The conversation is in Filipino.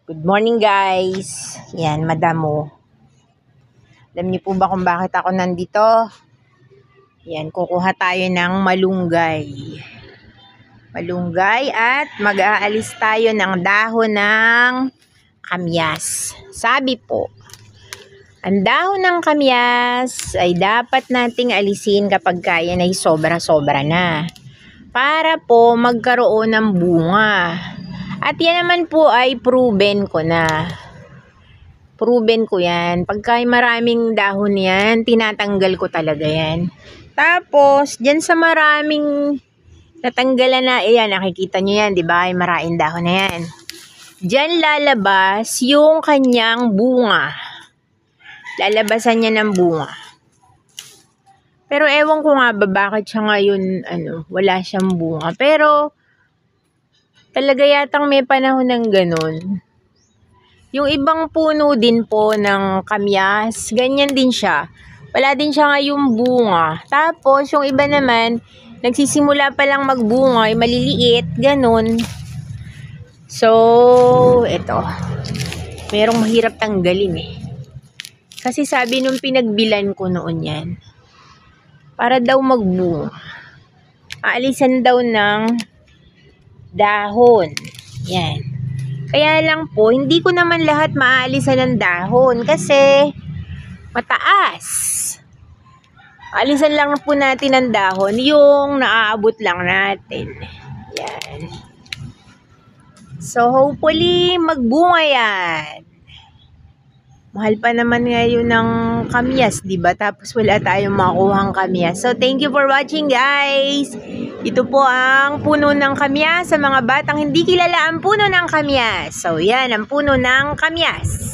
Good morning guys. Yan, madamo. Alam niyo po ba kung bakit ako nandito? Yan, kukuha tayo ng malunggay. Malunggay at mag-aalis tayo ng dahon ng kamyas. Sabi po, ang dahon ng kamyas ay dapat nating alisin kapag kaya na sobra-sobra na. Para po magkaroon ng bunga. At yan naman po ay proven ko na. Proven ko yan. Pagka maraming dahon yan, tinatanggal ko talaga yan. Tapos, dyan sa maraming natanggalan na, ayan, nakikita nyo yan, di ba? Ay maraming dahon na yan. Dyan lalabas yung kanyang bunga. Lalabasan niya ng bunga. Pero ewan ko nga ba bakit siya ngayon, wala siyang bunga. Pero, talaga yatang may panahon ng ganun. Yung ibang puno din po ng kamyas, ganyan din siya. Wala din siya ngayong bunga. Tapos, yung iba naman, nagsisimula pa lang magbunga, ay maliliit, ganun. So, eto. Merong mahirap tanggalin eh. Kasi sabi nung pinagbilan ko noon yan, para daw magbunga, aalisan daw ng dahon. Yan. Kaya lang po, hindi ko naman lahat maaalisan ng dahon kasi mataas. Alisan lang po natin ng dahon yung naaabot lang natin. Yan. So, hopefully, magbunga yan. Mahal pa naman ngayon ng kamyas, diba? Tapos wala tayong makuhang kamyas. So, thank you for watching, guys. Ito po ang puno ng kamyas sa mga batang hindi kilala ang puno ng kamyas. So, yan ang puno ng kamyas.